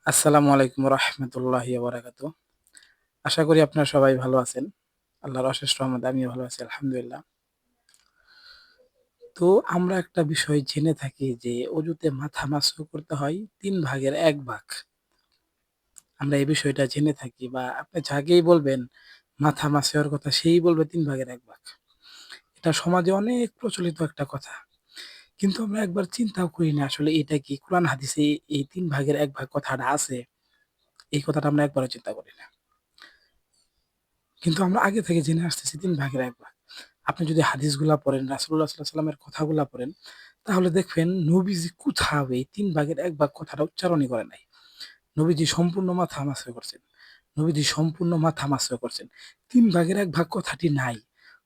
আসসালামু আলাইকুম রহমতুল্লাহি বারাকাতু। আশা করি আপনারা সবাই ভালো আছেন। আল্লাহর অশেষ রহমতে আমিও ভালো আছি আলহামদুলিল্লাহ। তো আমরা একটা বিষয় জেনে থাকি যে অজুতে মাথা মাসহ করতে হয় ৩ ভাগের ১ ভাগ। আমরা এই বিষয়টা জেনে থাকি বা আপনি যাকেই বলবেন মাথা মাসেওয়ার কথা সেই বলবে ৩ ভাগের ১ ভাগ। এটা সমাজে অনেক প্রচলিত একটা কথা। কিন্তু আমরা একবার চিন্তাও করি না আসলে এটা কি কোরআন হাদিসে এই ৩ ভাগের ১ ভাগ কথাটা আছে? এই কথাটা আমরা একবারও চিন্তা করি না। কিন্তু আমরা আগে থেকে জেনে আসতেছি ৩ ভাগের ১ ভাগ। আপনি যদি হাদিসগুলা পড়েন, রাসূলুল্লাহ সাল্লাল্লাহু আলাইহি ওয়াসাল্লামের কথাগুলা পড়েন, তাহলে দেখবেন নবীজি কোথাও এই ৩ ভাগের ১ ভাগ কথাটা উচ্চারণই করে নাই। নবীজি সম্পূর্ণ মাথা মাসহ করছেন। নবীজি সম্পূর্ণ মাথা মাসহ করছেন। ৩ ভাগের ১ ভাগ কথাটি নাই।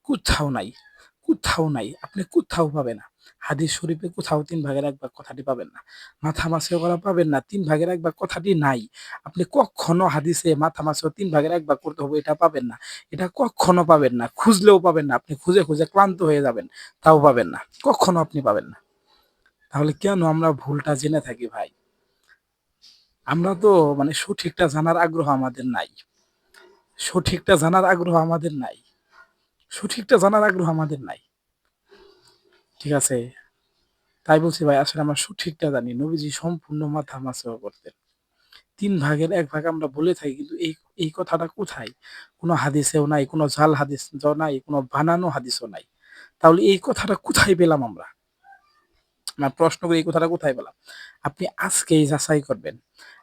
কোথাও নাই, কোথাও নাই। আপনি কোথাও পাবেন না। হাদিস শরীফে কোথাও ৩ ভাগের ১ ভাগ কথাটি পাবেন না। মাথা মাসহ করা পাবেন না। ৩ ভাগের ১ ভাগ কথাটি নাই। আপনি কক্ষনো হাদিসে মাথা মাসহ ৩ ভাগের ১ ভাগ করতে হবে এটা পাবেন না। এটা কক্ষনো পাবেন না। খুঁজলেও পাবেন না। আপনি খুঁজে, খুঁজে ক্লান্ত হয়ে যাবেন। তাও পাবেন না। কক্ষনো আপনি পাবেন না। তাহলে কেন আমরা ভুলটা জেনে থাকি ভাই? আমরা তো মানে সঠিকটা জানার আগ্রহ আমাদের নাই। সঠিকটা জানার আগ্রহ আমাদের নাই। সঠিকটা জানার আগ্রহ আমাদের নাই। ঠিক আছে? তাই বলছি ভাই আসলে আমরা সঠিকটা জানি। নবীজি সম্পূর্ণ মাথা মাসহ করতেন। ৩ ভাগের ১ ভাগ আমরা বলে থাকি কিন্তু এই কথাটা কোথায়? কোন হাদিসেও নাই, কোন জাল হাদিসও নাই, কোন বানানো হাদিসও নাই। তাহলে এই কথাটা কোথায় পেলাম আমরা? না প্রশ্ন করি এই কথাটা কোথায় পেলাম? আপনি আজকেই যাচাই করবেন।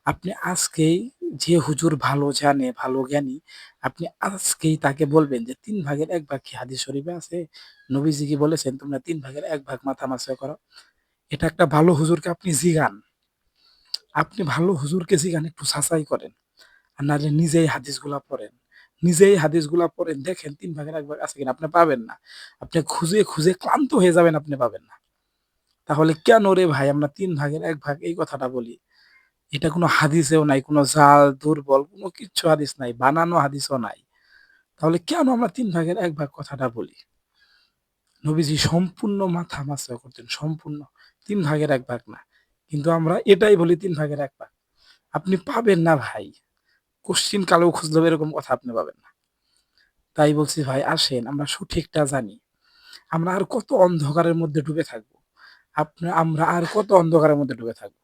আপনি আজকেই যে হুজুর ভালো জানে, ভালো জ্ঞানী, আপনি আজকেই তাকে বলবেন যে ৩ ভাগের ১ ভাগ কি হাদিস শরীফে আছে? নবীজি কি বলেছেন তোমরা ৩ ভাগের ১ ভাগ মাথা মাসহ করো? এটা একটা ভালো হুজুরকে আপনি জিগান। আপনি ভালো হুজুরকে জিগান একটু যাচাই করেন। আর নাহলে নিজেই হাদিসগুলা পড়েন। নিজেই হাদিসগুলা পড়েন দেখেন ৩ ভাগের ১ ভাগ আছে কিনা আপনি পাবেন না। আপনি খুঁজে, খুঁজে ক্লান্ত হয়ে যাবেন আপনি পাবেন না। তাহলে কেন রে ভাই আমরা ৩ ভাগের ১ ভাগ এই কথাটা বলি? এটা কোন হাদিসেও নাই, কোন জাল, দুর্বল কোন কিচ্ছু হাদিস নাই, বানানো হাদিসও নাই। তাহলে কেন আমরা ৩ ভাগের ১ ভাগ কথাটা বলি? নবীজি সম্পূর্ণ মাথা মাসহ করতেন, সম্পূর্ণ। ৩ ভাগের ১ ভাগ না। কিন্তু আমরা এটাই বলি ৩ ভাগের ১ ভাগ। আপনি পাবেন না ভাই। কশ্চিন কালেও খুঁজলেও এরকম কথা আপনি পাবেন না। তাই বলছি ভাই আসেন আমরা সঠিকটা জানি। আমরা আর কত অন্ধকারের মধ্যে ডুবে থাকবো? আমরা আর কত অন্ধকারের মধ্যে ডুবে থাকবো?